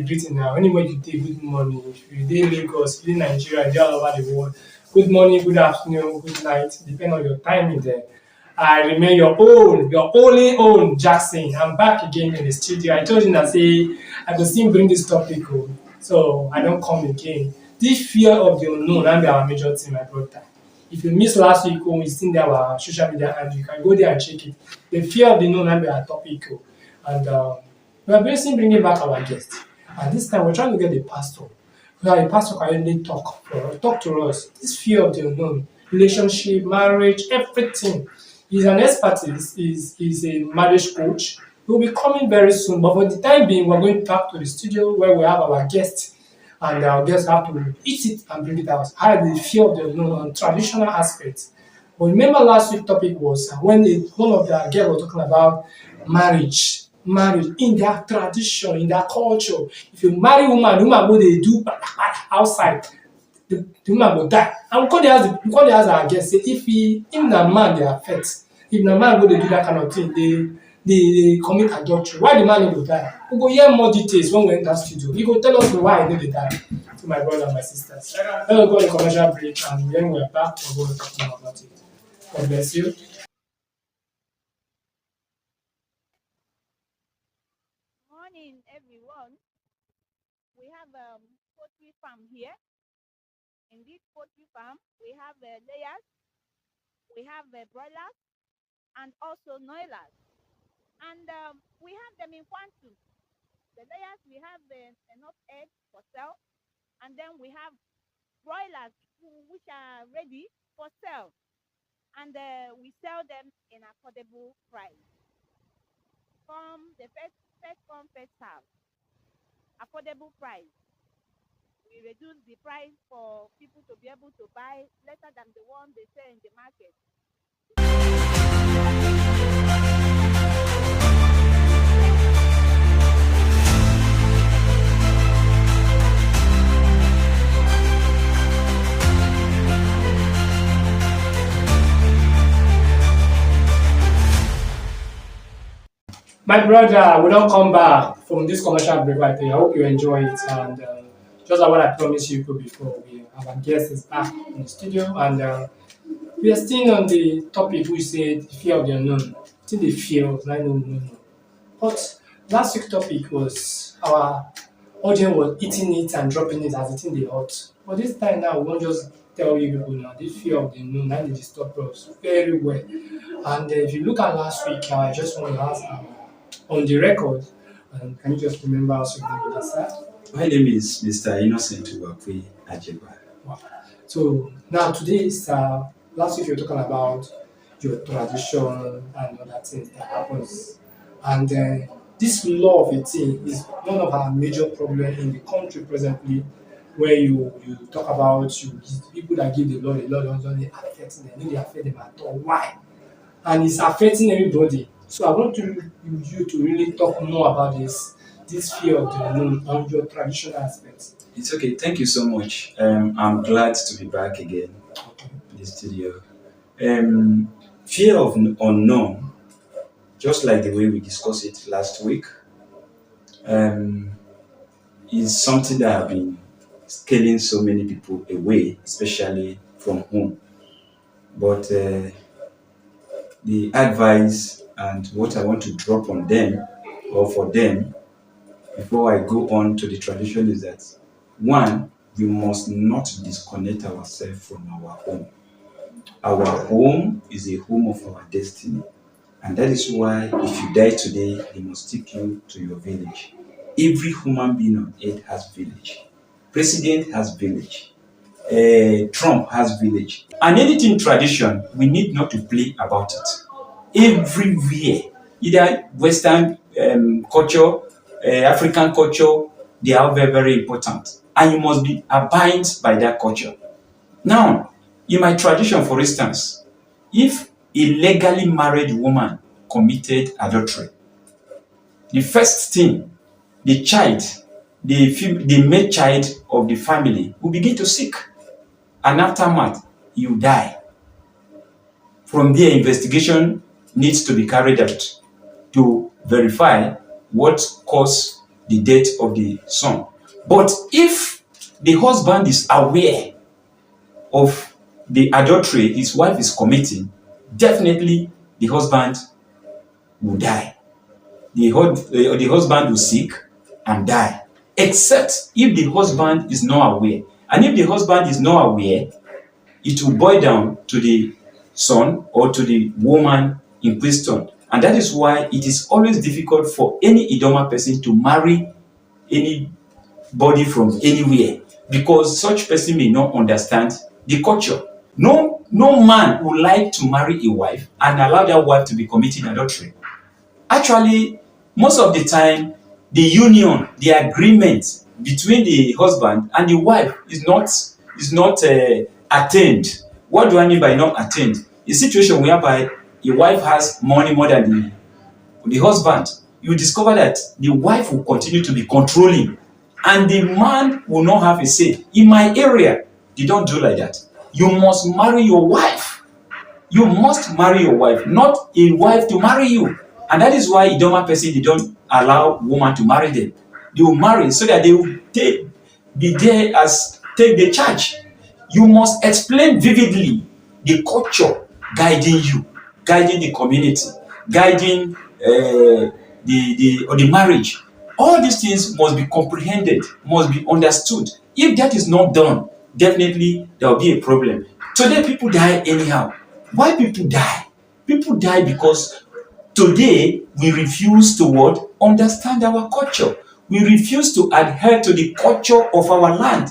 the greeting now. Anywhere you take, good morning. If you dey Lagos, if you dey Nigeria, you dey all over the world. Good morning, good afternoon, good night, depending on your timing there. I remain your only own Jackson. I'm back again in the studio. I told you that say I could still bring this topic home. So I don't come again. This fear of the unknown and our major thing, my brother. If you missed last week when we seen there our social media and you can go there and check it. The fear of the unknown and our topic. And we are basically bringing back our guest. And this time we're trying to get the pastor. A pastor can really talk to us. This fear of the unknown, relationship, marriage, everything. He's an expertise. He's a marriage coach. He'll be coming very soon. But for the time being, we're going back to the studio where we have our guest. And our guests have to eat it and bring it out. I had the fear of the unknown on traditional aspects. But remember last week's topic was when one of the girls was talking about marriage in their tradition, in their culture. If you marry woman, the woman go they do outside, the woman will die. And we call the ask our guest say if the man they affect, if the man go they do that kind of thing, they commit adultery. Why the man will die? We go hear more details when we enter studio. He go tell us why they die. To my brother and my sisters. Let us go on a commercial break and when we're back, we're going to talk more about it. God bless you. Morning, everyone. We have poultry farm here. In this poultry farm, we have layers, we have broilers, and also noilers. And we have them in quantity. The layers, we have enough eggs for sale, and then we have broilers which are ready for sale, and we sell them in affordable price. From the first come first serve, affordable price. We reduce the price for people to be able to buy lesser than the one they sell in the market. My brother, we don't come back from this commercial break right there. I hope you enjoy it. And just like what I promised you people before, we have our guest is back in the studio. And we are still on the topic we said the fear of the unknown. I think the fear of I know, no, no. But last week's topic was our audience was eating it and dropping it as eating the hot. But this time now, we won't just tell you people now, the fear of the unknown, now they disturb us very well. And if you look at last week, I just want to ask on the record, can you just remember us your name again, sir? My name is Mr. Innocent Uwakwe Ajeba. Wow. So now today is last week you were talking about your tradition and other things that happens, and this law of a thing is one of our major problems in the country presently. Where you talk about people that give the law doesn't affect them, they affect them at all. Why? And it's affecting everybody. So I want you to really talk more about this fear of the unknown on your traditional aspects. It's okay. Thank you so much. I'm glad to be back again in the studio. Fear of unknown, just like the way we discussed it last week, is something that have been scaling so many people away, especially from home. But the advice and what I want to drop on them or for them before I go on to the tradition is that one, we must not disconnect ourselves from our home. Our home is a home of our destiny. And that is why if you die today, they must take you to your village. Every human being on earth has village. President has village. Trump has village. And anything tradition, we need not to play about it. Everywhere, either Western culture, African culture, they are very, very important. And you must be abide by that culture. Now, in my tradition, for instance, if a legally married woman committed adultery, the first thing, the child, the male child of the family will begin to sick. And aftermath, you die. From there, investigation needs to be carried out to verify what caused the death of the son. But if the husband is aware of the adultery his wife is committing, definitely the husband will die. The husband will sick and die. Except if the husband is not aware. And if the husband is not aware, it will boil down to the son or to the woman in question. And that is why it is always difficult for any Idoma person to marry anybody from anywhere, because such person may not understand the culture. No man would like to marry a wife and allow that wife to be committing adultery. Actually, most of the time, the union, the agreement between the husband and the wife is not attained. What do I mean by not attained? A situation whereby a wife has money more than the husband, you discover that the wife will continue to be controlling and the man will not have a say. In my area, they don't do like that. You must marry your wife. You must marry your wife, not a wife to marry you. And that is why Idoma person, they don't allow woman to marry them. They will marry so that they will be there as take the charge. You must explain vividly the culture guiding you, guiding the community, guiding the marriage. All these things must be comprehended, must be understood. If that is not done, definitely there will be a problem. Today people die anyhow. Why people die? People die because today we refuse to what? Understand our culture. We refuse to adhere to the culture of our land.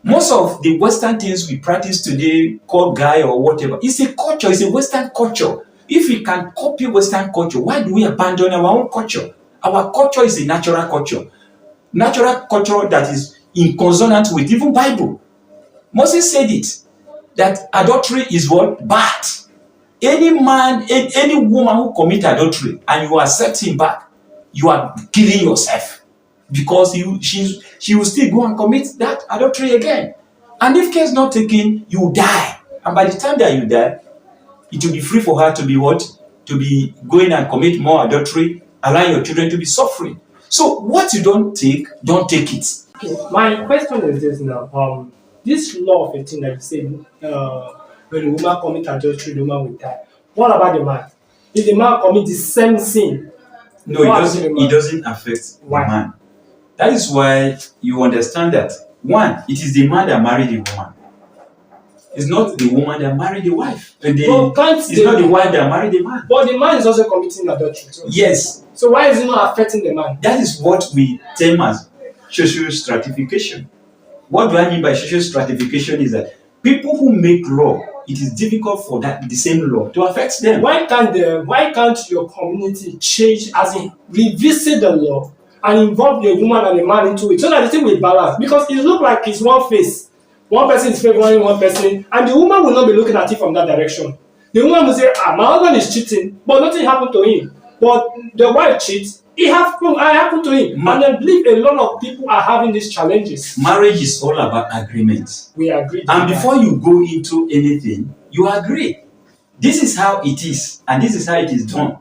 Most of the Western things we practice today, called guy or whatever, it's a culture, it's a Western culture. If we can copy Western culture, why do we abandon our own culture? Our culture is a natural culture. Natural culture that is in consonant with even Bible. Moses said it, that adultery is what? Bad. Any man, any woman who commit adultery and you accept him back, you are killing yourself, because she will still go and commit that adultery again. And if care is not taken, you will die. And by the time that you die, it will be free for her to be what? To be going and commit more adultery, allowing your children to be suffering. So what you don't take it. Okay, my question is this now. This law of 18 that you say, when a woman commit adultery, the woman will die. What about the man? If the man commit the same sin, No, it doesn't affect Why? the man. That is why you understand that, one, it is the man that married the woman. It's not the woman that married the wife. It's not the wife that married the man. But the man is also committing adultery too. Yes. So why is it not affecting the man? That is what we term as social stratification. What do I mean by social stratification is that people who make law, it is difficult for the same law to affect them. Why can't your community change, as in revisit the law and involve the woman and the man into it, so that the thing will balance? Because it looks like it's one face. One person is favoring one person, and the woman will not be looking at it from that direction. The woman will say, my husband is cheating, but nothing happened to him. But the wife cheats, it happened to him. And I believe a lot of people are having these challenges. Marriage is all about agreement. We agree. And before you go into anything, you agree. This is how it is, and this is how it is done.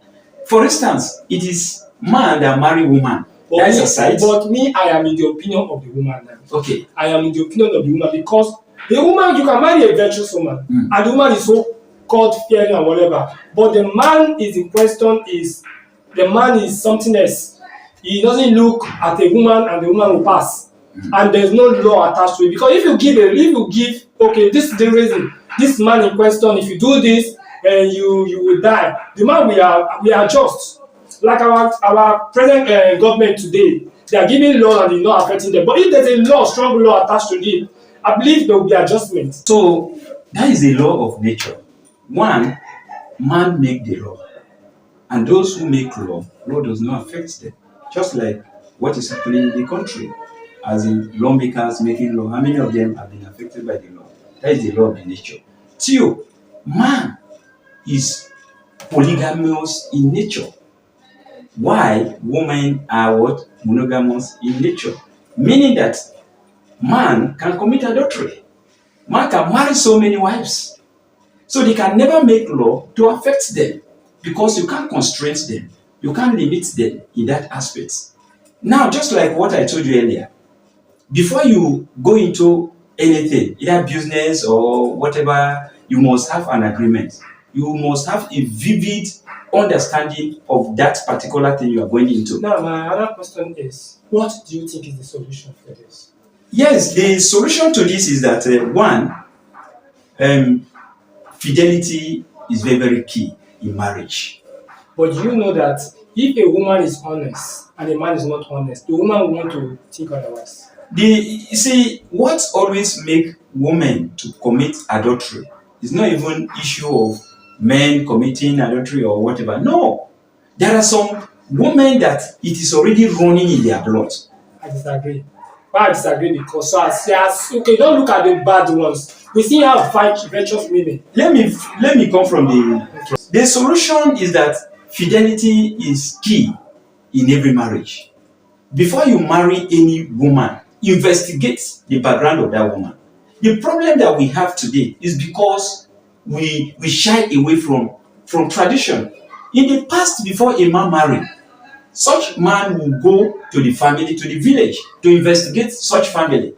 For instance, it is man that marry woman. That is a side. But me, I am in the opinion of the woman now. Okay. I am in the opinion of the woman, because the woman, you can marry a virtuous woman, and the woman is so called fearing and whatever. But the man is in question the man is something else. He doesn't look at a woman and the woman will pass. And there's no law attached to it. Because if you give, okay, this is the reason, this man in question, if you do this, you will die. The man we are just. Like our present government today, they are giving law and it's not affecting them. But if there's a law, strong law attached to it, I believe there will be adjustment. So that is the law of nature. One, man make the law, and those who make law does not affect them. Just like what is happening in the country, as in lawmakers making law, how many of them have been affected by the law? That is the law of the nature. Two, man is polygamous in nature. Why women are what? Monogamous in nature. Meaning that man can commit adultery. Man can marry so many wives. So they can never make law to affect them, because you can't constrain them. You can't limit them in that aspect. Now, just like what I told you earlier, before you go into anything, either business or whatever, you must have an agreement. You must have a vivid understanding of that particular thing you are going into. Now, my other question is, what do you think is the solution for this? Yes, the solution to this is that one, um, fidelity is very, very key in marriage. But you know that if a woman is honest and a man is not honest, the woman will want to think otherwise. You see, what always make women to commit adultery is not even issue of men committing adultery or whatever. No, there are some women that it is already running in their blood. I disagree. Why I disagree? Because okay, don't look at the bad ones. We see how virtuous women. Let me come from the solution is that fidelity is key in every marriage. Before you marry any woman, investigate the background of that woman. The problem that we have today is because we shy away from tradition. In the past, before a man married, such man will go to the family, to the village, to investigate such family.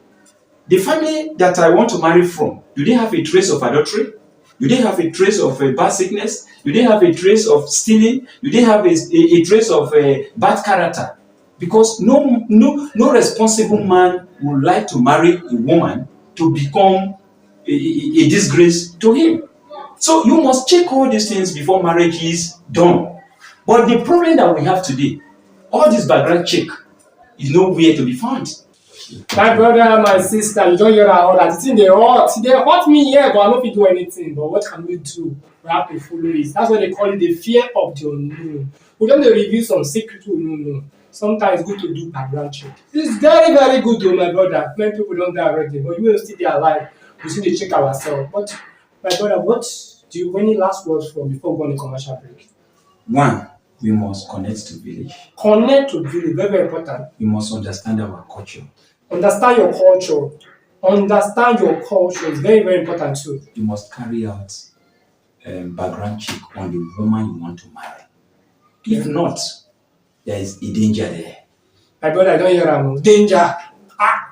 The family that I want to marry from, do they have a trace of adultery? Do they have a trace of bad sickness? Do they have a trace of stealing? Do they have a trace of bad character? Because no responsible man would like to marry a woman to become a disgrace to him. So you must check all these things before marriage is done. But the problem that we have today, all this background check is nowhere to be found. My brother, my sister, you don't hear all that. It's in the hot. They hurt me here, but I don't fit do anything. But what can we do? We have to follow it. That's what they call it, the fear of the unknown. We don't reveal some secret we don't know. Sometimes it's good to do background check. It's very, very good though, my brother. Many people don't die already, but you will still be alive. We still dey check ourselves. But my brother, what do you any last words for before going on a commercial break? One, we must connect to village. Connect to village, very, very important. We must understand our culture. Understand your culture. Understand your culture is very, very important too. You must carry out background check on the woman you want to marry. If not, there is a danger there. My brother, I don't hear am. Danger.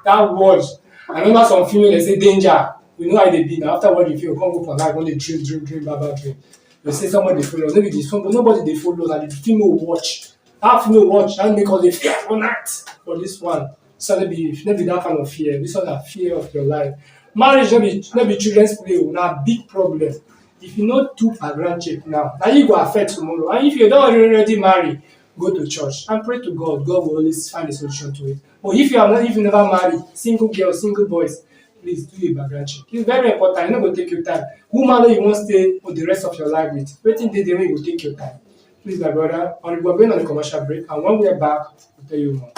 That word. I remember some female they say danger. We know how they be now. After what you feel, come go for life, when they dream, bad dream. They say somebody follow us. Maybe this one, but nobody they follow. And the female watch. That female watch that make us dey fear for night. For this one, so not be that kind of fear. This one na fear of your life. Marriage no be children's play. Na big problem. If you no do background check now you go affect tomorrow. And if you don already marry, go to church and pray to God. God will always find a solution to it. But if you never marry, single girls, single boys, please do a background check. It's very important. It's not go take your time. Woman wey you wan stay for the rest of your life with, wetin dey there wey go take your time. Please, my brother, we're going on a commercial break, and when we're back, we'll tell you more.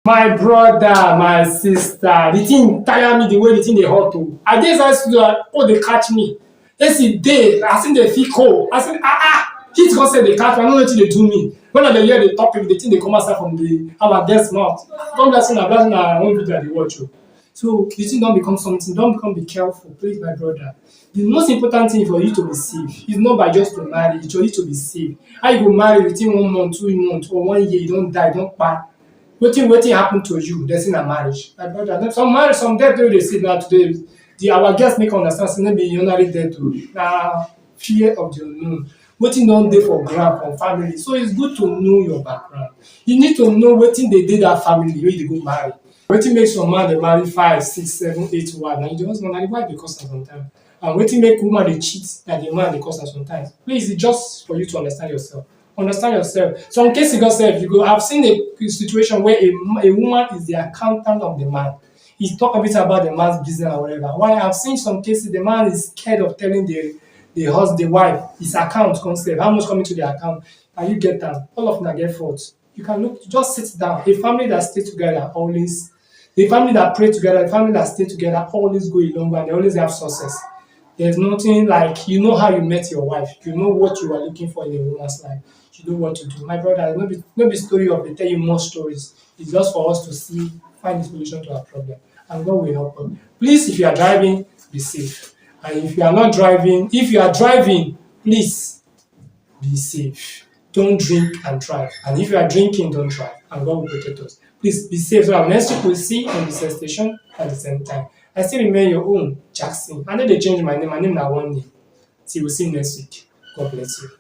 My brother, my sister, the thing tire me the way the thing dey hot o. I dey inside studio, dey catch me. AC dey, I still dey feel cold. I say heat come say dey catch me, I no know wetin dey do me. When I dey hear the topic, the thing dey come outside from our guest mouth. Come bless una own video I dey watch o. So the thing don become something, don become be careful, please my brother. The most important thing for you to be safe is not by just to marry, it's for you to be safe. How you go marry within 1 month, 2 months, or 1 year, you don die, you don kpai. Wetin happen to you? There's in a marriage, my brother. Some death wey dey see now today. Our guests make understand say no be ordinary death o. Na fear of the unknown. Wetin don dey for ground from family. So it's good to know your background. You need to know wetin dey that family wey you dey go marry. Wetin make some man dey marry 5, 6, 7, 8 wives? Na the husband, na the wife dey cause am sometimes. And wetin make woman dey cheat? Na the man dey cause am sometimes. Please, it's just for you to understand yourself. Understand yourself. Some cases yourself, you go. I've seen a situation where a woman is the accountant of the man. He talk a bit about the man's business or whatever. Why I've seen some cases the man is scared of telling the wife his account concept, how much coming to the account, and you get that. All of them get fault. You can look, just sit down. A family that stay together always, a family that pray together, a family that stay together always go a long way and they always have success. There's nothing like you know how you met your wife. You know what you are looking for in a woman's life. You know what to do. My brother, no be story of they tell you more stories. It's just for us to see find the solution to our problem. And God will help us. Please, if you are driving, be safe. And if you are not driving, if you are driving, please be safe. Don't drink and drive. And if you are drinking, don't drive. And God will protect us. Please be safe. So next week we'll see on the same station at the same time. I still remain your own Jackson. I know they changed my name. My name now one name. See, we'll see you next week. God bless you.